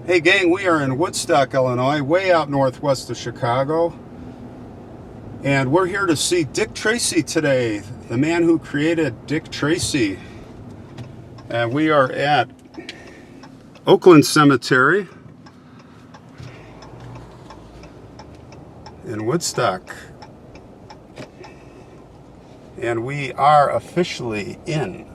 Hey gang, we are in Woodstock, Illinois, way out northwest of Chicago. And we're here to see Dick Tracy today, the man who created Dick Tracy. And we are at Oakland Cemetery in Woodstock. And we are officially in.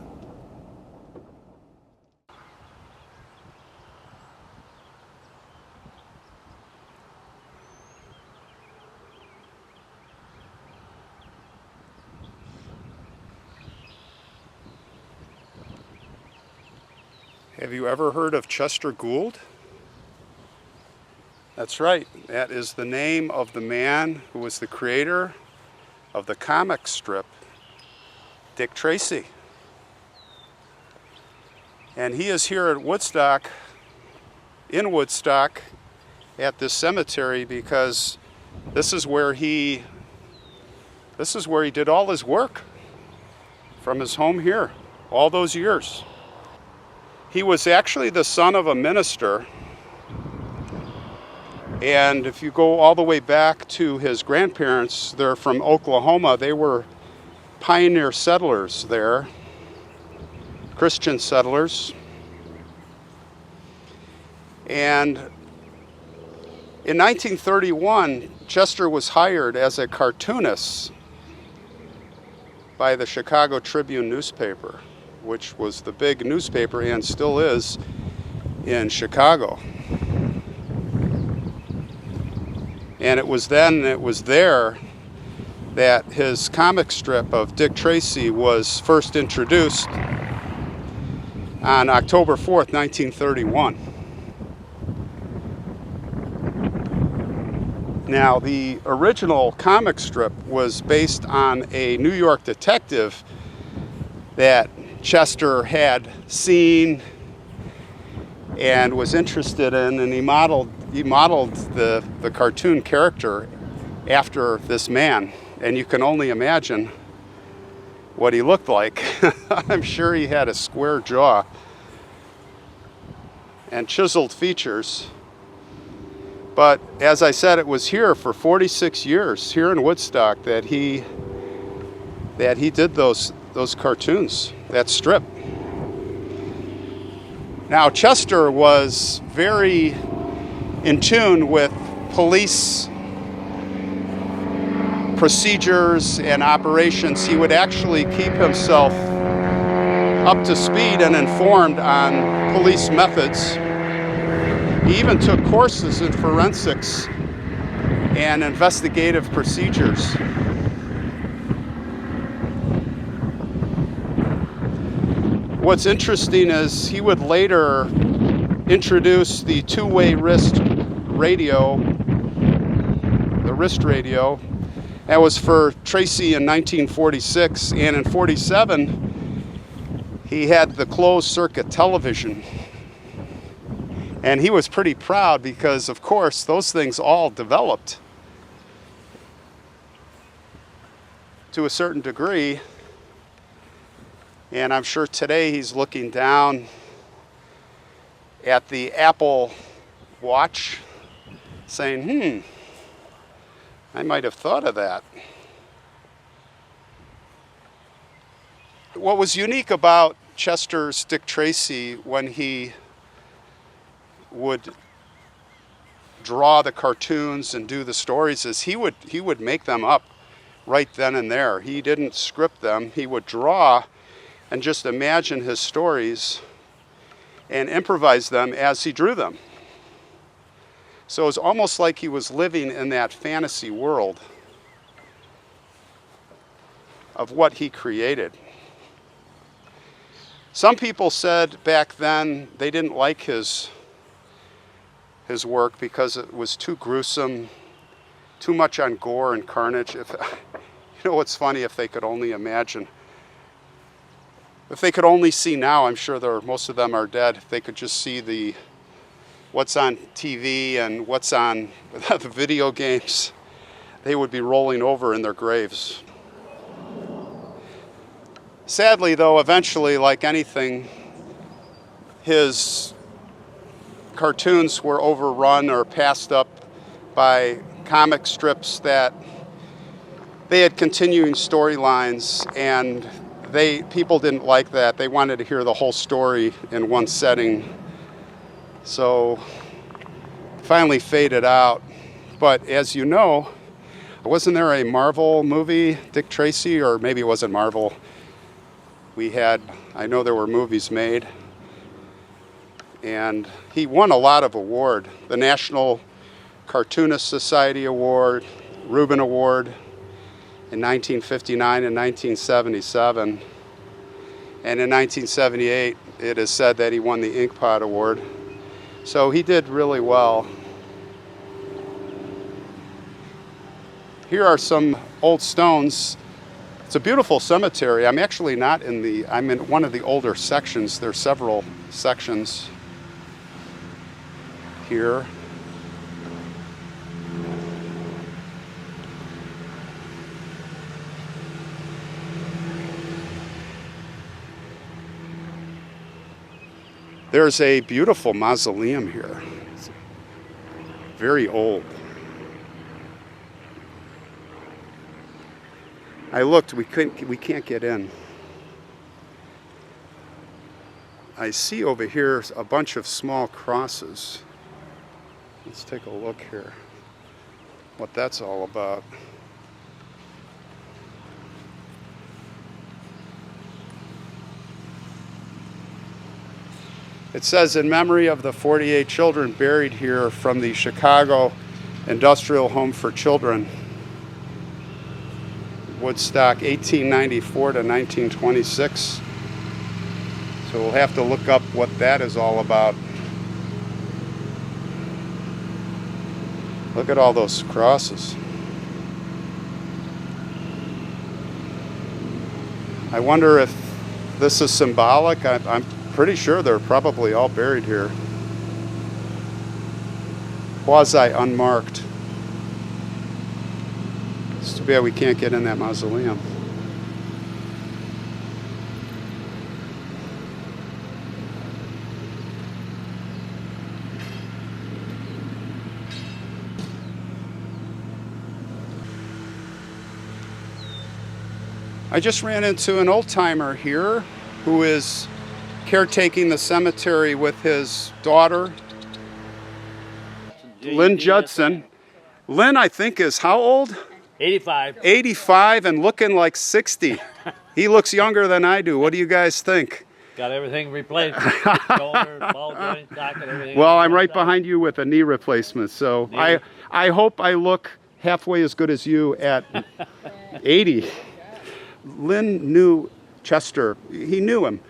Have you ever heard of Chester Gould? That's right. That is the name of the man who was the creator of the comic strip, Dick Tracy. And he is here at Woodstock, in Woodstock, at this cemetery because this is where he did all his work from his home here, all those years. He was actually the son of a minister, and if you go all the way back to his grandparents, they're from Oklahoma. They were pioneer settlers there, Christian settlers. And in 1931, Chester was hired as a cartoonist by the Chicago Tribune newspaper, which was the big newspaper and still is in Chicago. And it was there that his comic strip of Dick Tracy was first introduced on October 4th, 1931. Now, the original comic strip was based on a New York detective that Chester had seen and was interested in, and he modeled the cartoon character after this man. And you can only imagine what he looked like. I'm sure he had a square jaw and chiseled features. But as I said, it was here for 46 years, here in Woodstock, that he did those cartoons, that strip. Now, Chester was very in tune with police procedures and operations. He would actually keep himself up to speed and informed on police methods. He even took courses in forensics and investigative procedures. What's interesting is he would later introduce the two-way wrist radio, the wrist radio. That was for Tracy in 1946, and in 47 he had the closed circuit television. And he was pretty proud because, of course, those things all developed to a certain degree. And I'm sure today he's looking down at the Apple Watch saying, I might have thought of that. What was unique about Chester's Dick Tracy when he would draw the cartoons and do the stories is he would make them up right then and there. He didn't script them. He would draw and just imagine his stories and improvise them as he drew them. So it was almost like he was living in that fantasy world of what he created. Some people said back then they didn't like his work because it was too gruesome, too much on gore and carnage. You know what's funny, if they could only imagine. If they could only see now, I'm sure most of them are dead, if they could just see what's on TV and what's on the video games, they would be rolling over in their graves. Sadly, though, eventually, like anything, his cartoons were overrun or passed up by comic strips that they had continuing storylines, and people didn't like that. They wanted to hear the whole story in one setting. So finally faded out. But as you know, wasn't there a Marvel movie, Dick Tracy, or maybe it wasn't Marvel? I know there were movies made. And he won a lot of awards. The National Cartoonist Society Award, Reuben Award in 1959 and 1977. And in 1978, it is said that he won the Inkpot Award. So he did really well. Here are some old stones. It's a beautiful cemetery. I'm actually I'm in one of the older sections. There's several sections here. There's a beautiful mausoleum here. It's very old. I looked, we can't get in. I see over here a bunch of small crosses. Let's take a look here, what that's all about. It says, in memory of the 48 children buried here from the Chicago Industrial Home for Children, Woodstock, 1894 to 1926. So we'll have to look up what that is all about. Look at all those crosses. I wonder if this is symbolic. I'm pretty sure they're probably all buried here. Quasi unmarked. It's too bad we can't get in that mausoleum. I just ran into an old-timer here who is caretaking the cemetery with his daughter, Lynn Judson. Lynn, I think, is how old? 85. 85 and looking like 60. He looks younger than I do. What do you guys think? Got everything replaced. Shoulder, ball joint, socket, everything. Well, I'm right behind you with a knee replacement, so I hope I look halfway as good as you at 80. Lynn knew Chester. He knew him.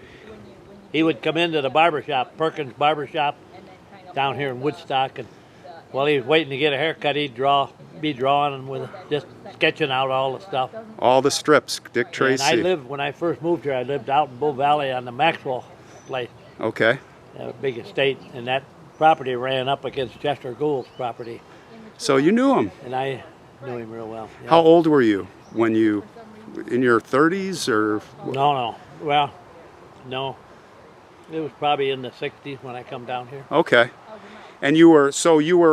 He would come into the barbershop, Perkins Barbershop, down here in Woodstock, and while he was waiting to get a haircut, he'd be drawing with just sketching out all the stuff. All the strips, Dick Tracy. And when I first moved here, I lived out in Bull Valley on the Maxwell place. Okay. A big estate, and that property ran up against Chester Gould's property. So you knew him? And I knew him real well. Yeah. How old were you when you, in your 30s or? No. Well, no. It was probably in the 60s when I come down here. Okay. And you were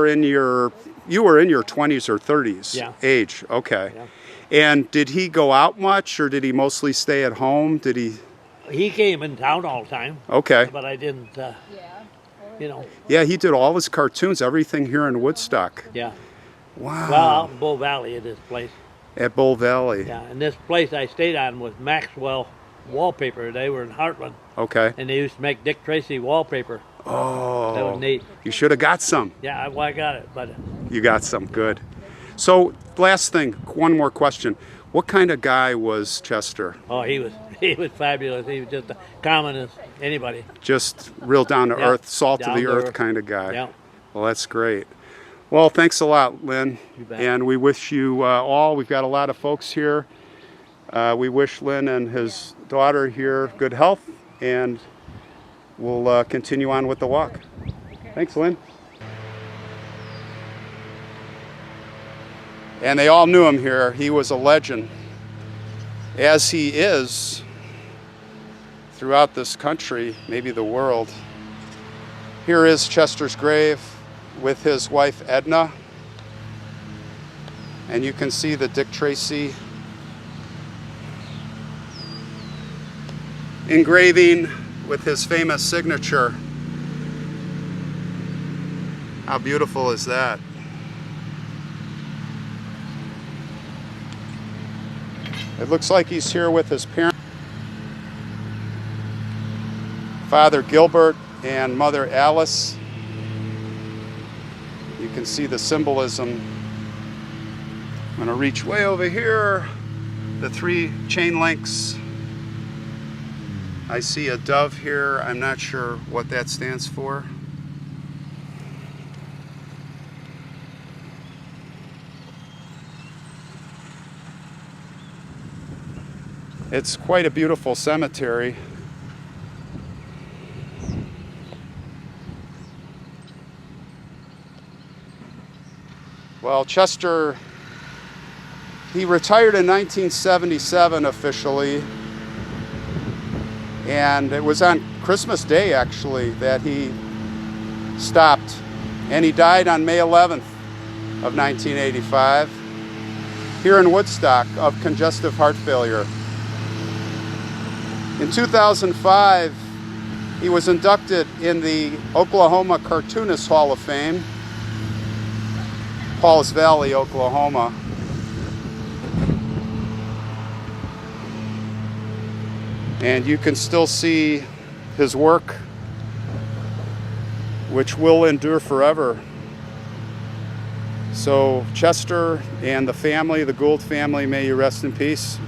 in your 20s or 30s age. Okay. Yeah. And did he go out much, or did he mostly stay at home? Did he? He came in town all the time. Okay. But I didn't, Yeah, he did all his cartoons, everything here in Woodstock. Yeah. Wow. Well, out in Bull Valley at this place. At Bull Valley. Yeah, and this place I stayed on was Maxwell Wallpaper. They were in Heartland. Okay. And they used to make Dick Tracy wallpaper. Oh. That was neat. You should have got some. Yeah, well, I got it, but. You got some, good. So, last thing, one more question. What kind of guy was Chester? Oh, he was fabulous. He was just as common as anybody. Just real down to earth, salt of the earth kind of guy. Yeah. Well, that's great. Well, thanks a lot, Lynn. You bet. And we wish you all, we've got a lot of folks here. We wish Lynn and his daughter here good health, and we'll continue on with the walk. Thanks, Lynn. And they all knew him here. He was a legend, as he is throughout this country, maybe the world. Here is Chester's grave with his wife Edna. And you can see the Dick Tracy engraving with his famous signature. How beautiful is that? It looks like he's here with his parents, Father Gilbert and Mother Alice. You can see the symbolism. I'm going to reach way over here. The 3 chain links. I see a dove here. I'm not sure what that stands for. It's quite a beautiful cemetery. Well, Chester, he retired in 1977 officially, and it was on Christmas Day actually that he stopped, and he died on May 11th of 1985 here in Woodstock of congestive heart failure. In 2005, he was inducted in the Oklahoma Cartoonist Hall of Fame, Pauls Valley, Oklahoma. And you can still see his work, which will endure forever. So Chester and the family, the Gould family, may you rest in peace.